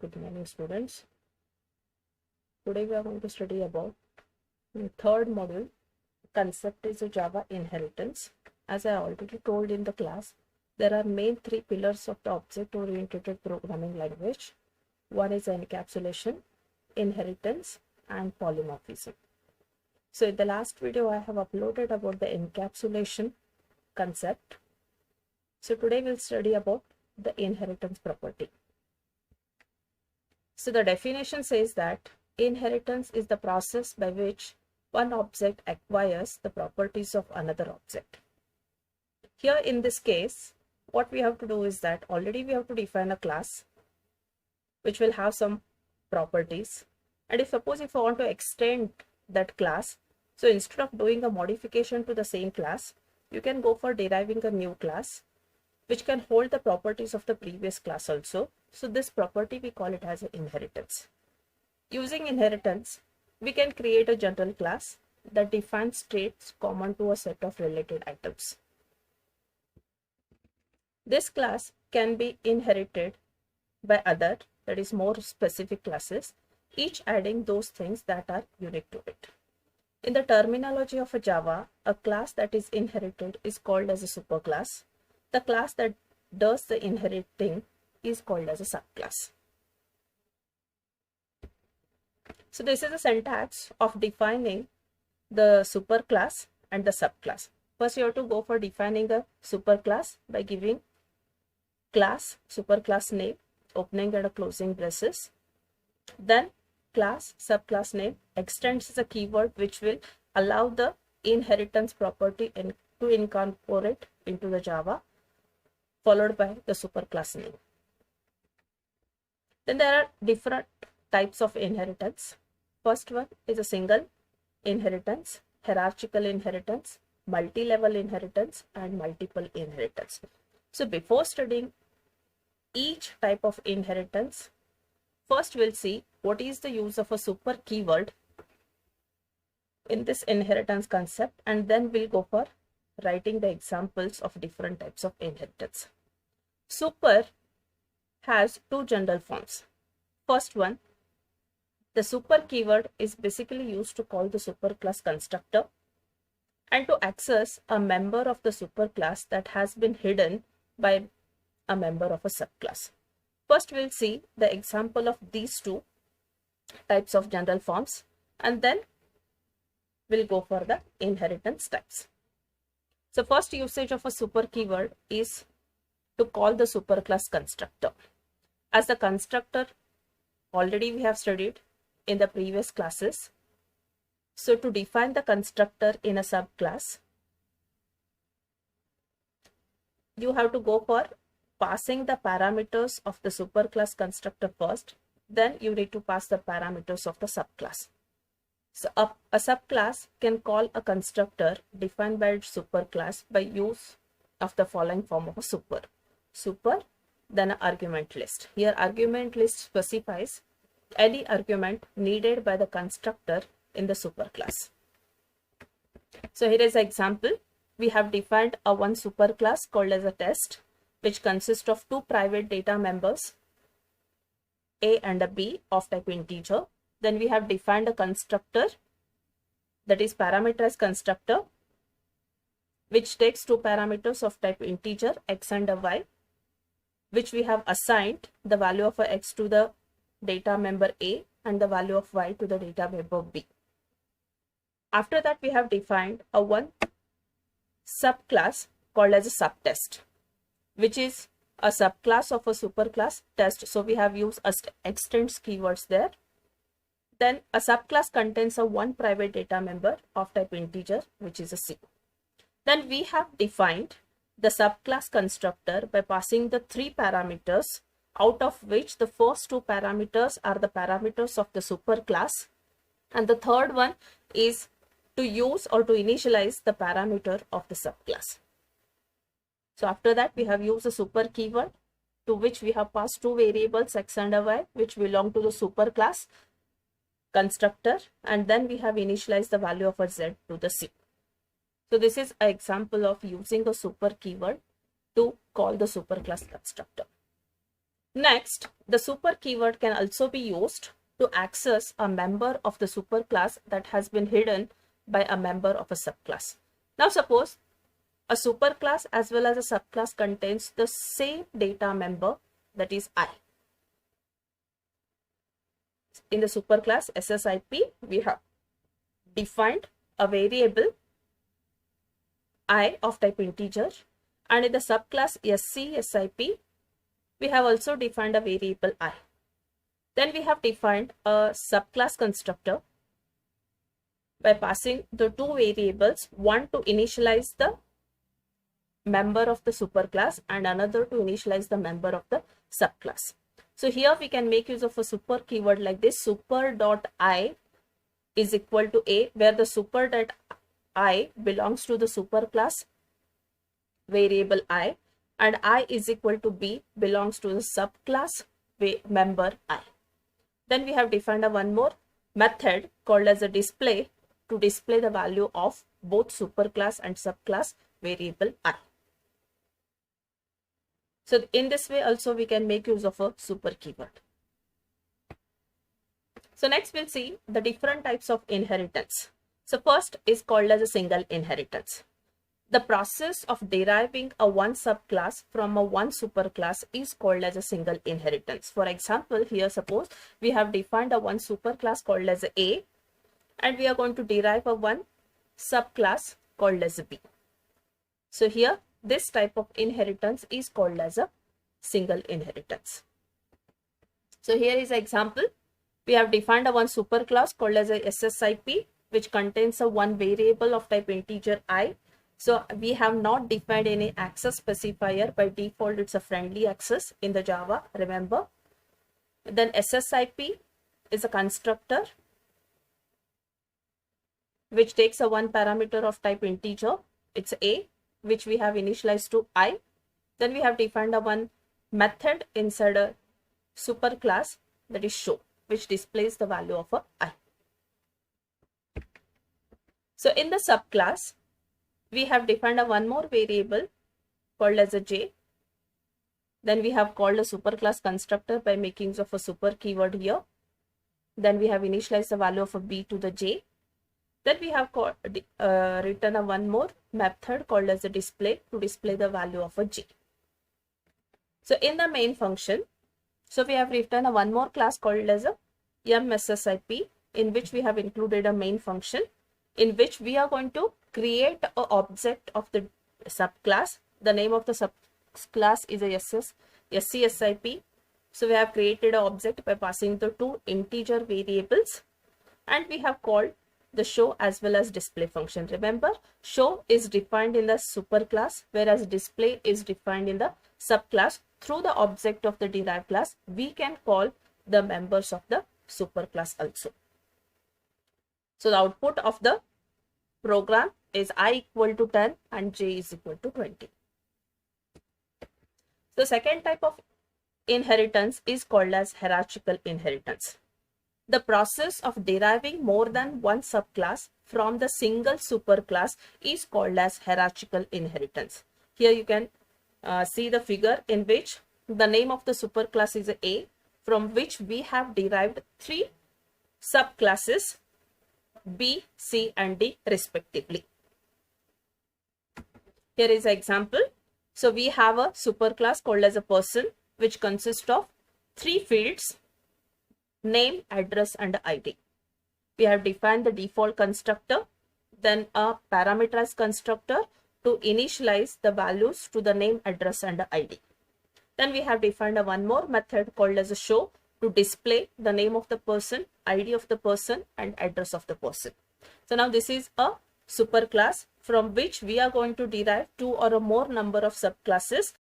Good morning, students. Today we are going to study about the third module. Concept is a Java inheritance. As I already told in the class, there are main three pillars of the object-oriented programming language. One is encapsulation, inheritance, and polymorphism. So in the last video, I have uploaded about the encapsulation concept. So today we'll study about the inheritance property. So the definition says that inheritance is the process by which one object acquires the properties of another object. Here in this case, what we have to do is that already we have to define a class which will have some properties. And if I want to extend that class, so instead of doing a modification to the same class, you can go for deriving a new class which can hold the properties of the previous class also. So this property we call it as an inheritance. Using inheritance, we can create a general class that defines traits common to a set of related items. This class can be inherited by other, that is more specific classes, each adding those things that are unique to it. In the terminology of a Java, a class that is inherited is called as a superclass. The class that does the inheriting is called as a subclass. So this is a syntax of defining the superclass and the subclass. First, you have to go for defining a superclass by giving class, superclass name, opening and closing braces. Then class, subclass name extends as a keyword which will allow the inheritance property to incorporate into the Java, followed by the superclass name. Then there are different types of inheritance. First one is a single inheritance, hierarchical inheritance, multi-level inheritance, and multiple inheritance. So before studying each type of inheritance, first we'll see what is the use of a super keyword in this inheritance concept, and then we'll go for writing the examples of different types of inheritance. Super has two general forms. First one, the super keyword is basically used to call the superclass constructor and to access a member of the superclass that has been hidden by a member of a subclass. First, we'll see the example of these two types of general forms, and then we'll go for the inheritance types. So first usage of a super keyword is to call the superclass constructor. As the constructor, already we have studied in the previous classes. So to define the constructor in a subclass, you have to go for passing the parameters of the superclass constructor first, then you need to pass the parameters of the subclass. So a subclass can call a constructor defined by its superclass by use of the following form of a super, then an argument list. Here argument list specifies any argument needed by the constructor in the superclass. So here is an example. We have defined a one superclass called as a test, which consists of two private data members, A and a B of type integer. Then we have defined a constructor, that is parameterized constructor, which takes two parameters of type integer, x and a y, which we have assigned the value of a x to the data member A and the value of y to the data member B. After that, we have defined a one subclass called as a subtest, which is a subclass of a superclass test. So we have used extends keywords there. Then a subclass contains a one private data member of type integer, which is a C. Then we have defined the subclass constructor by passing the three parameters, out of which the first two parameters are the parameters of the superclass, and the third one is to use or to initialize the parameter of the subclass. So after that, we have used a super keyword to which we have passed two variables x and y, which belong to the superclass constructor, and then we have initialized the value of a z to the C. So this is an example of using a super keyword to call the superclass constructor. Next, the super keyword can also be used to access a member of the superclass that has been hidden by a member of a subclass. Now suppose a superclass as well as a subclass contains the same data member, that is I. In the superclass SSIP, we have defined a variable I of type integer, and in the subclass SCSIP, we have also defined a variable I. Then we have defined a subclass constructor by passing the two variables, one to initialize the member of the superclass and another to initialize the member of the subclass. So here we can make use of a super keyword like this, super.I is equal to A, where the super.I belongs to the superclass variable I, and I is equal to B belongs to the subclass member I. Then we have defined one more method called as a display to display the value of both superclass and subclass variable I. So in this way also we can make use of a super keyword. So next we'll see the different types of inheritance. So first is called as a single inheritance. The process of deriving a one subclass from a one superclass is called as a single inheritance. For example, here suppose we have defined a one superclass called as A, and we are going to derive a one subclass called as B. So here this type of inheritance is called as a single inheritance. So here is an example. We have defined a one superclass called as a SSIP, which contains a one variable of type integer I. So we have not defined any access specifier. By default, it's a friendly access in the Java, remember. Then SSIP is a constructor which takes a one parameter of type integer. It's A, which we have initialized to I. Then we have defined a one method inside a superclass, that is show, which displays the value of a I. So in the subclass, we have defined a one more variable called as a J. Then we have called a superclass constructor by making use of a super keyword here. Then we have initialized the value of a B to the J. Then we have written a one more method called as a display to display the value of a J. So in the main function, so we have written a one more class called as a MSSIP, in which we have included a main function in which we are going to create an object of the subclass. The name of the subclass is a SCSIP. So we have created an object by passing the two integer variables, and we have called the show as well as display function. Remember, show is defined in the superclass, whereas display is defined in the subclass. Through the object of the derived class, we can call the members of the superclass also. So the output of the program is I equal to 10 and J is equal to 20. The second type of inheritance is called as hierarchical inheritance. The process of deriving more than one subclass from the single superclass is called as hierarchical inheritance. Here you can see the figure in which the name of the superclass is A, from which we have derived three subclasses B, C and D respectively. Here is an example. So we have a superclass called as a person, which consists of three fields: name, address and ID. We have defined the default constructor, then a parameterized constructor to initialize the values to the name, address and ID. Then we have defined a one more method called as a show to display the name of the person, ID of the person and address of the person. So now this is a superclass from which we are going to derive two or a more number of subclasses